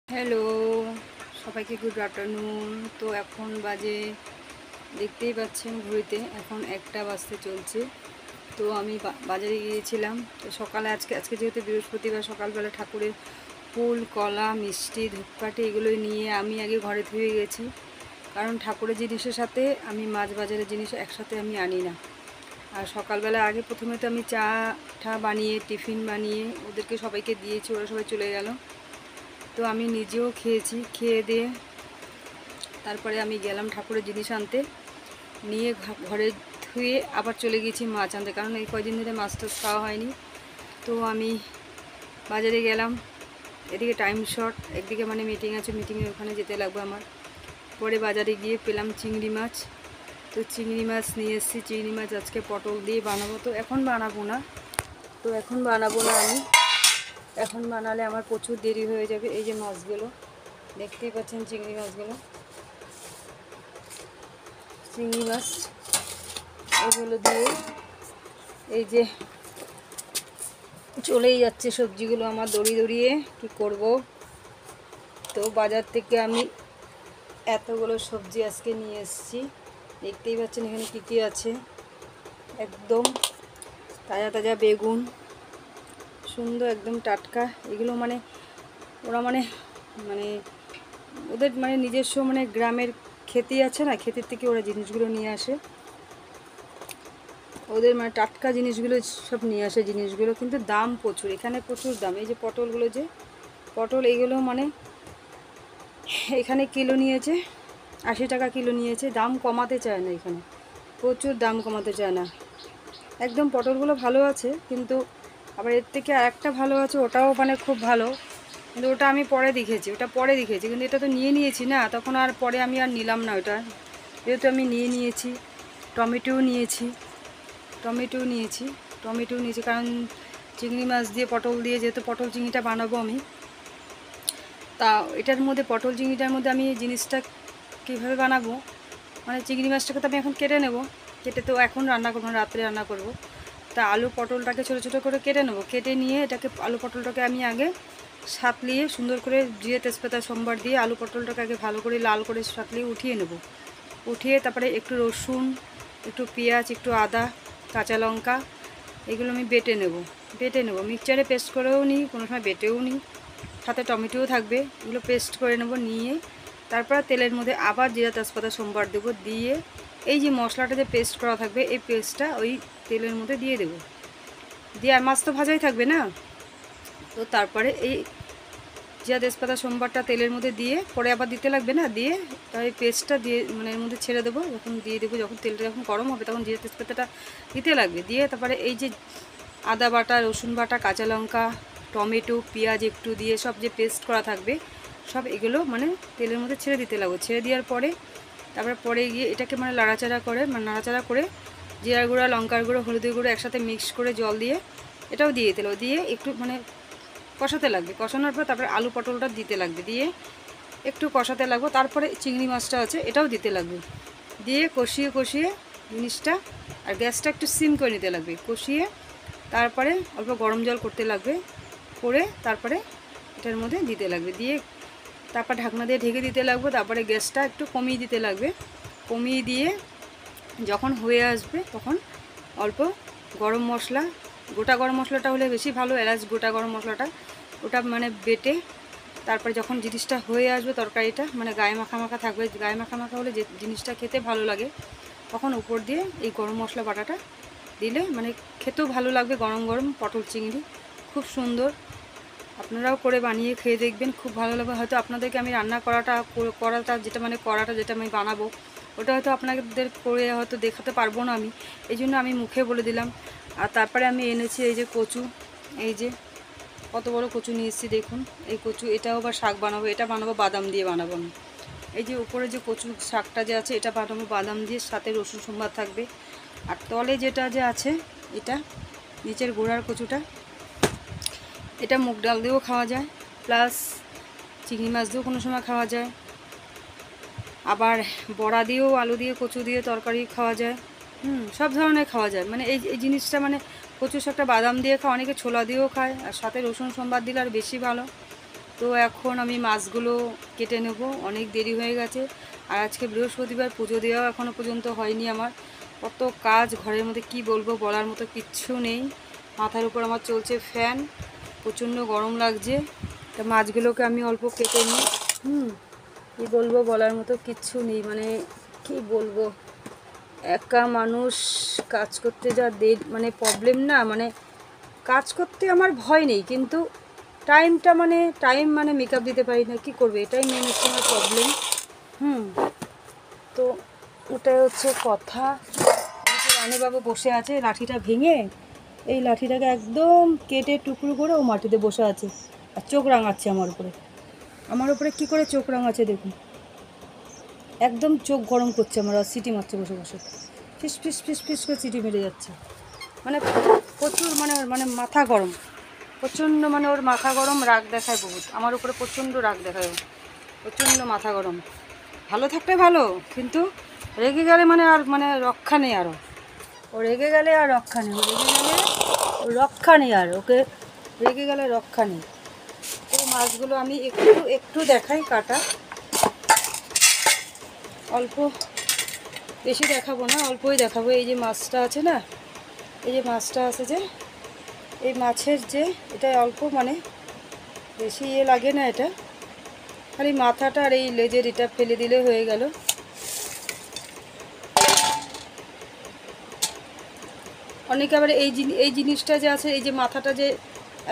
Hello, সবাইকে good afternoon. তো এখন বাজে দেখতেই পাচ্ছেন ঘড়িতে এখন 1টা বাজতে চলছে। তো আমি বাজারে গিয়েছিলাম। তো সকালে আজকে যেহেতু বৃহস্পতিবার, সকালবেলা ঠাকুরের ফুল, কলা, মিষ্টি, ধূপকাঠি এগুলোই নিয়ে আমি আগে ঘরে ধুয়ে গেছি। কারণ ঠাকুরের জিনিসের সাথে আমি মাছ বাজারের জিনিস একসাথে আমি আনি না। আর সকালবেলা আগে প্রথমে তো আমি চা বানিয়ে টিফিন বানিয়ে ওদেরকে সবাইকে দিয়েছি, ওরা সবাই চলে গেল। তো আমি নিজেও খেয়েছি, খেয়ে দিয়ে তারপরে আমি গেলাম ঠাকুরের জিনিস আনতে, নিয়ে ঘরে ধুয়ে আবার চলে গেছি মাছ আনতে, কারণ এই কয়দিন ধরে মাছ টাছ খাওয়া হয়নি। তো আমি বাজারে গেলাম, এদিকে টাইম শর্ট, একদিকে মানে মিটিং আছে, মিটিংয়ে ওখানে যেতে লাগবে আমার। পরে বাজারে গিয়ে পেলাম চিংড়ি মাছ। তো চিংড়ি মাছ নিয়ে এসেছি, চিংড়ি মাছ আজকে পটল দিয়ে বানাবো। তো এখন বানাবো না আমি, এখন বানালে আমার প্রচুর দেরি হয়ে যাবে। এই যে মাছগুলো দেখতেই পাচ্ছেন, চিংড়ি মাছগুলো, চিংড়ি মাছ এগুলো দিয়ে এই যে চলেই যাচ্ছে সবজিগুলো আমার দড়িয়ে কি করব। তো বাজার থেকে আমি এতগুলো সবজি আজকে নিয়ে এসেছি, দেখতেই পাচ্ছেন এখানে কী কী আছে। একদম তাজা তাজা বেগুন, সুন্দর একদম টাটকা। এগুলো মানে ওরা মানে মানে ওদের মানে নিজস্ব মানে গ্রামের খেতি আছে না, খেতির থেকে ওরা জিনিসগুলো নিয়ে আসে, ওদের মানে টাটকা জিনিসগুলো সব নিয়ে আসে জিনিসগুলো। কিন্তু দাম প্রচুর, এখানে প্রচুর দাম। এই যে পটলগুলো, যে পটল এইগুলো মানে এখানে কিলো নিয়েছে 80 টাকা কিলো নিয়েছে, দাম কমাতে চায় না এখানে, প্রচুর দাম কমাতে চায় না। একদম পটলগুলো ভালো আছে, কিন্তু আবার এর থেকে আরেকটা ভালো আছে, ওটাও মানে খুব ভালো, কিন্তু ওটা আমি পরে দেখেছি, কিন্তু এটা তো নিয়েছি না, তখন আর পরে আমি আর নিলাম না ওটা, যেহেতু আমি নিয়েছি। টমেটোও নিয়েছি কারণ চিংড়ি মাছ দিয়ে পটল দিয়ে, যেহেতু পটল চিংড়িটা বানাবো আমি, তা এটার মধ্যে পটল চিংড়িটার মধ্যে আমি এই জিনিসটা কীভাবে বানাবো, মানে চিংড়ি মাছটাকে তো আমি এখন কেটে নেব, কেটে তো এখন রান্না করবো, রাত্রে রান্না করব। তা আলু পটলটাকে ছোটো ছোটো করে কেটে নেবো, কেটে নিয়ে এটাকে আলু পটলটাকে আমি আগে সাতলিয়ে সুন্দর করে জিরে তেজপাতা সম্বার দিয়ে আলু পটলটাকে আগে ভালো করে লাল করে সাতলিয়ে উঠিয়ে নেব। উঠিয়ে তারপরে একটু রসুন, একটু পেঁয়াজ, একটু আদা, কাঁচা লঙ্কা এগুলো আমি বেটে নেব। মিক্সচারে পেস্ট করেও নিই, কোনো সময় বেটেও নিই, সাথে টমেটোও থাকবে, এগুলো পেস্ট করে নেব। নিয়ে তারপর তেলের মধ্যে আবার জিরা তেজপাতা সম্বার দেবো, দিয়ে এই যে মশলাটা যে পেস্ট করা থাকবে এই পেস্টটা ওই তেলের মধ্যে দিয়ে দেবো, দিয়ে আর মাছ তো ভাজাই থাকবে না। তো তারপরে এই জিরা তেজপাতা সম্বারটা তেলের মধ্যে দিয়ে পরে আবার দিতে লাগবে না, দিয়ে তাই পেস্টটা দিয়ে মানে এর মধ্যে ছেড়ে দেবো, যখন তেলটা যখন গরম হবে তখন জিরা তেজপাতাটা দিতে লাগবে। দিয়ে তারপরে এই যে আদা বাটা, রসুন বাটা, কাঁচা লঙ্কা, টমেটো, পেঁয়াজ একটু দিয়ে সব যে পেস্ট করা থাকবে সব এগুলো মানে তেলের মধ্যে ছেড়ে দিতে লাগবে। ছেড়ে দেওয়ার পরে পরে গিয়ে এটাকে মানে নাড়াচাড়া করে জিরার গুঁড়া, লঙ্কার গুঁড়ো, হলুদের গুঁড়ো একসাথে মিক্স করে জল দিয়ে এটাও দিয়ে দিতে লাগবে, দিয়ে একটু মানে কষাতে লাগবে। কষানোর পর তারপরে আলু পটলটা দিতে লাগবে, দিয়ে একটু কষাতে লাগবে। তারপরে চিংড়ি মাছটা আছে এটাও দিতে লাগবে, দিয়ে কষিয়ে জিনিসটা, আর গ্যাসটা একটু সিম করে নিতে লাগবে। কষিয়ে তারপরে অল্প গরম জল করতে লাগবে, করে তারপরে এটার মধ্যে দিতে লাগবে, দিয়ে তারপর ঢাকনা দিয়ে ঢেকে দিতে লাগবে। তারপরে গ্যাসটা একটু কমিয়ে দিতে লাগবে, কমিয়ে দিয়ে যখন হয়ে আসবে তখন অল্প গরম মশলা, গোটা গরম মশলাটা হলে বেশি ভালো, এলাচ গোটা গরম মশলাটা ওটা মানে বেটে, তারপরে যখন জিনিসটা হয়ে আসবে তরকারিটা মানে গায়ে মাখা থাকবে, গায়ে মাখা হলে যে জিনিসটা খেতে ভালো লাগে, তখন উপর দিয়ে এই গরম মশলা বাটাটা দিলে মানে খেতেও ভালো লাগবে। গরম গরম পটল চিংড়ি খুব সুন্দর, আপনারাও করে বানিয়ে খেয়ে দেখবেন, খুব ভালো লাগবে। হয়তো আপনাদেরকে আমি রান্না করাটা যেটা আমি বানাবো ওটা হয়তো আপনাদের করে হয়তো দেখাতে পারবো না আমি, এই জন্য আমি মুখে বলে দিলাম। আর তারপরে আমি এনেছি এই যে কচু, এই যে কত বড় কচু নিয়ে এসেছি দেখুন, এই কচু, এটাও আবার শাক বানাবো, এটা বানাবো বাদাম দিয়ে বানাবো আমি। এই যে উপরে যে কচু শাকটা যে আছে এটা বানাবো বাদাম দিয়ে, সাথে রসুন সম্বার থাকবে। আর তলে যেটা যে আছে এটা নিচের গোড়ার কচুটা, এটা মুগ ডাল দিয়েও খাওয়া যায়, প্লাস চিংড়ি মাছ দিয়েও কোনো সময় খাওয়া যায়, আবার বড়া দিয়েও, আলু দিয়ে, কচু দিয়ে তরকারি খাওয়া যায়, সব ধরনের খাওয়া যায়। মানে এই জিনিসটা মানে কচু শাকটা বাদাম দিয়ে খায়, অনেকে ছোলা দিয়েও খায়, আর সাথে রসুন সম্বার দিলে আর বেশি ভালো। তো এখন আমি মাছগুলো কেটে নেব, অনেক দেরি হয়ে গেছে। আর আজকে বৃহস্পতিবার, পুজো দেওয়াও এখনও পর্যন্ত হয়নি আমার। কত কাজ ঘরের মধ্যে, কি বলবো, বলার মতো কিচ্ছু নেই। মাথার উপর আমার চলছে ফ্যান, প্রচণ্ড গরম লাগছে। তা মাছগুলোকে আমি অল্প কেটে নিই। কী বলবো, বলার মতো কিচ্ছু নেই, মানে কি বলবো, একা মানুষ কাজ করতে যা মানে প্রবলেম না, মানে কাজ করতে আমার ভয় নেই, কিন্তু টাইম মানে মেকআপ দিতে পারি না, কি করবে, এটাই মেন হচ্ছে আমার প্রবলেম। তো ওটাই হচ্ছে কথা। রানীবাবু বসে আছে, লাঠিটা ভেঙে এই লাঠিটাকে একদম কেটে টুকরো করে ও মাটিতে বসে আছে আর চোখ রাঙাচ্ছে আমার উপরে কী করে চোখ রাঙাচ্ছে দেখুন, একদম চোখ গরম করছে আমার, আর সিটি মারছে বসে বসে, ফিস ফিস ফিস ফিস করে সিটি মেরে যাচ্ছে। মানে প্রচুর মানে মানে মাথা গরম, প্রচণ্ড, মানে ওর মাথা গরম, রাগ দেখায় বহুত আমার উপরে, প্রচণ্ড রাগ দেখায়, প্রচণ্ড মাথা গরম। ভালো থাকতে ভালো, কিন্তু রেগে গেলে মানে আর মানে রক্ষা নেই আরও। ও রেগে গেলে আর রক্ষা নেই, রক্ষা নেই আর, ওকে রেগে গেলে রক্ষা নেই। তো মাছগুলো আমি একটু একটু দেখাই কাটা, অল্প, বেশি দেখাবো না, অল্পই দেখাবো। এই যে মাছটা আছে না, এই যে মাছটা আছে, যে এই মাছের যে এটা অল্প, মানে বেশি লাগে না, এটা খালি মাথাটা আর এই লেজের এটা ফেলে দিলে হয়ে গেল। অনেকে আবার এই জিনিসটা যে আছে, এই যে মাথাটা যে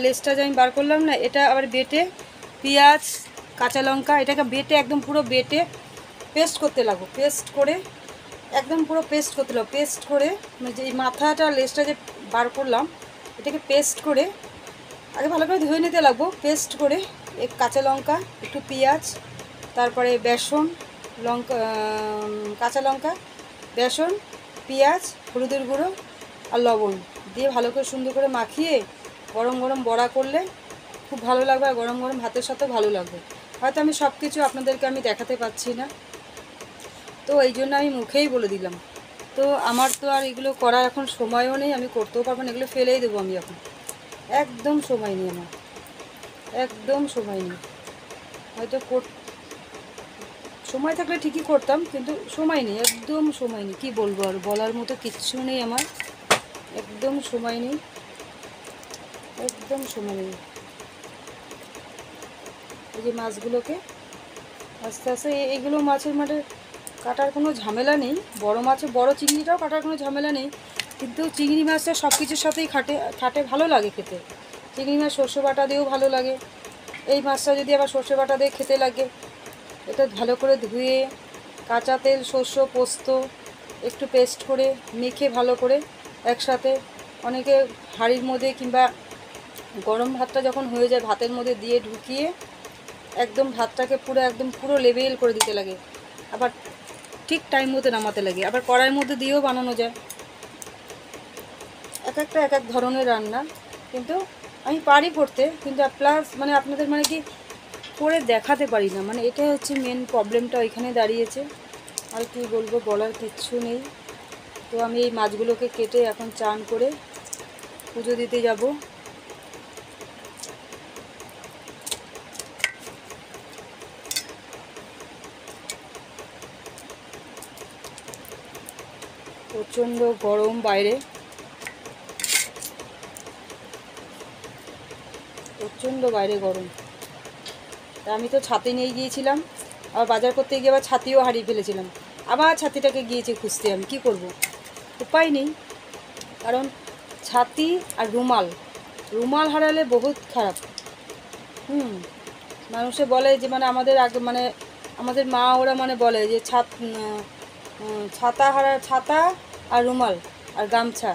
লেজটা যে আমি বার করলাম না, এটা আবার বেটে পেঁয়াজ কাঁচা লঙ্কা এটাকে বেটে একদম পুরো বেটে পেস্ট করতে লাগবো, পেস্ট করে একদম পুরো পেস্ট করতে লাগবো, পেস্ট করে মানে যে এই মাথাটা লেজটা যে বার করলাম এটাকে পেস্ট করে আগে ভালো করে ধুয়ে নিতে লাগবো। পেস্ট করে কাঁচা লঙ্কা, একটু পেঁয়াজ, তারপরে বেসন, লঙ্কা, কাঁচা লঙ্কা, বেসন, পেঁয়াজ, হলুদের গুঁড়ো আর লবণ দিয়ে ভালো করে সুন্দর করে মাখিয়ে গরম গরম বড়া করলে খুব ভালো লাগবে, আর গরম গরম ভাতের সাথেও ভালো লাগবে। হয়তো আমি সব কিছু আপনাদেরকে আমি দেখাতে পাচ্ছি না, তো এই জন্য আমি মুখেই বলে দিলাম। তো আমার তো আর এগুলো করার এখন সময়ও নেই, আমি করতেও পারবো না, এগুলো ফেলেই দেবো আমি এখন, একদম সময় নেই আমার, একদম সময় নেই। হয়তো সময় থাকলে ঠিকই করতাম, কিন্তু সময় নেই, একদম সময় নেই, কী বলবো, আর বলার মতো কিচ্ছু নেই আমার, একদম সময় নেই, একদম সময় নেই। এই যে মাছগুলোকে আস্তে আস্তে, এইগুলো মাছের মানে কাটার কোনো ঝামেলা নেই, বড় মাছে বড় চিংড়িটাও কাটার কোনো ঝামেলা নেই, কিন্তু চিংড়ি মাছটা সব কিছুর সাথেই খাটে ভালো লাগে খেতে। চিংড়ি মাছ সর্ষে বাটা দিয়েও ভালো লাগে, এই মাছটা যদি আবার সর্ষে বাটা দিয়ে খেতে লাগে, এটা ভালো করে ধুয়ে কাঁচা তেল, সর্ষে, পোস্ত একটু পেস্ট করে মেখে ভালো করে একসাথে, অনেকে হাঁড়ির মধ্যে কিংবা গরম ভাতটা যখন হয়ে যায় ভাতের মধ্যে দিয়ে ঢুকিয়ে একদম ভাতটাকে পুরো লেবেল করে দিতে লাগে, আবার ঠিক টাইম মতো নামাতে লাগে, আবার কড়াইয়ের মধ্যে দিয়েও বানানো যায়। এক এক ধরনের রান্না, কিন্তু আমি পারি করতে, কিন্তু প্লাস মানে আপনাদের মানে কি করে দেখাতে পারি না, মানে এটাই হচ্ছে মেন প্রবলেমটা ওইখানে দাঁড়িয়েছে। আর কি বলবো, বলার কিচ্ছু নেই। তো আমি এই মাছগুলোকে কেটে এখন চান করে পুজো দিতে যাব। প্রচণ্ড গরম বাইরে, প্রচণ্ড বাইরে গরম। তা আমি তো ছাতি নিয়ে গিয়েছিলাম, আবার বাজার করতে গিয়ে আবার ছাতিও হারিয়ে ফেলেছিলাম, আবার ছাতিটাকে গিয়েছি খুঁজতে, আমি কি করব, উপায় নেই। কারণ ছাতি আর রুমাল হারালে বহুত খারাপ। মানুষে বলে যে মানে আমাদের আগে মানে আমাদের মা ওরা মানে বলে যে ছাতা আর রুমাল আর গামছা,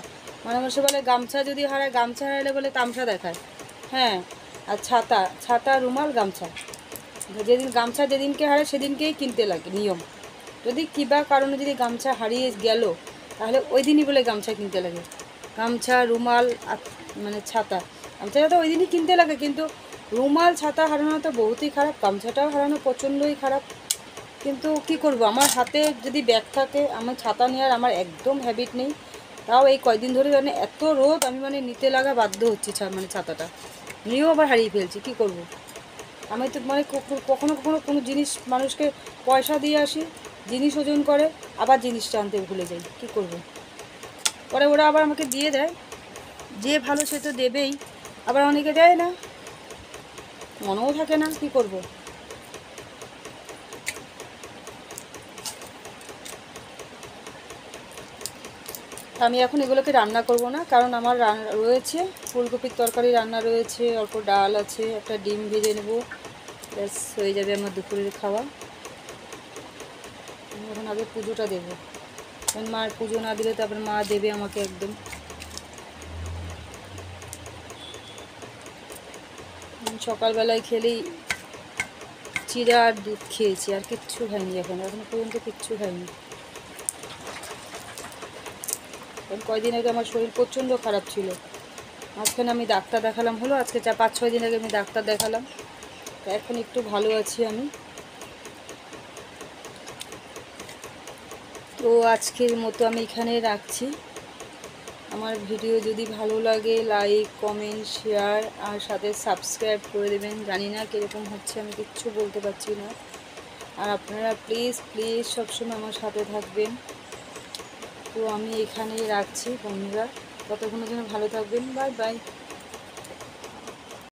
মানে মানুষে বলে গামছা যদি হারায়, গামছা হারালে বলে তামসা দেখায়। হ্যাঁ, আর ছাতা রুমাল গামছা, গামছা যেদিনকে হারায় সেদিনকেই কিনতে লাগে নিয়ম। যদি কিবা কারণে যদি গামছা হারিয়ে গেল তাহলে ওই দিনই বলে গামছা কিনতে লাগে। গামছা, রুমাল আর মানে গামছাটা তো ওই দিনই কিনতে লাগে, কিন্তু রুমাল ছাতা হারানো তো বহুতই খারাপ, গামছাটাও হারানো প্রচণ্ডই খারাপ। কিন্তু কি করব, আমার হাতে যদি ব্যাগ থাকে, আমার ছাতা নেওয়ার আমার একদম হ্যাবিট নেই। তাও এই কয়দিন ধরে মানে এত রোদ, আমি মানে নিতে লাগা বাধ্য হচ্ছি, মানে ছাতাটা নিয়েও আবার হারিয়ে ফেলছি, কি করব। আমি তো মানে কখনো কখনো কোনো জিনিস মানুষকে পয়সা দিয়ে আসি, জিনিস ওজন করে, আবার জিনিসটা আনতে ভুলে যাই, কী করব। পরে ওরা আবার আমাকে দিয়ে দেয়, যে ভালো সে তো দেবেই, আবার অনেকে দেয় না, মনেও থাকে না, কী করব। আমি এখন এগুলোকে রান্না করব না, কারণ আমার রয়েছে ফুলকপির তরকারি রান্না রয়েছে, অল্প ডাল আছে, একটা ডিম ভেজে নেব, ব্যাস হয়ে যাবে আমার দুপুরের খাওয়া। এখন আগে পুজোটা দেবো, কারণ মার পুজো না দিলে তারপর মা দেবে আমাকে একদম। সকালবেলায় খেলেই চিড়া আর দুধ খেয়েছি, আর কিচ্ছু খাইনি, এখনও পর্যন্ত কিচ্ছু খাইনি। কারণ কয়দিন আগে আমার শরীর প্রচণ্ড খারাপ ছিল, মাঝখানে আমি ডাক্তার দেখালাম, হলো আজকে 5-6 দিন আগে আমি ডাক্তার দেখালাম, তো এখন একটু ভালো আছি আমি। তো আজকের মতো আমি এখানে রাখছি। আমার ভিডিও যদি ভালো লাগে লাইক, কমেন্ট, শেয়ার আর সাথে সাবস্ক্রাইব করে দেবেন। জানি না কীরকম হচ্ছে, আমি কিচ্ছু বলতে পারছি না। আর আপনারা প্লিজ প্লিজ সবসময় আমার সাথে থাকবেন। তো আমি এখানেই রাখছি বন্ধুরা, ততক্ষণের জন্য ভালো থাকবেন, বাই বাই।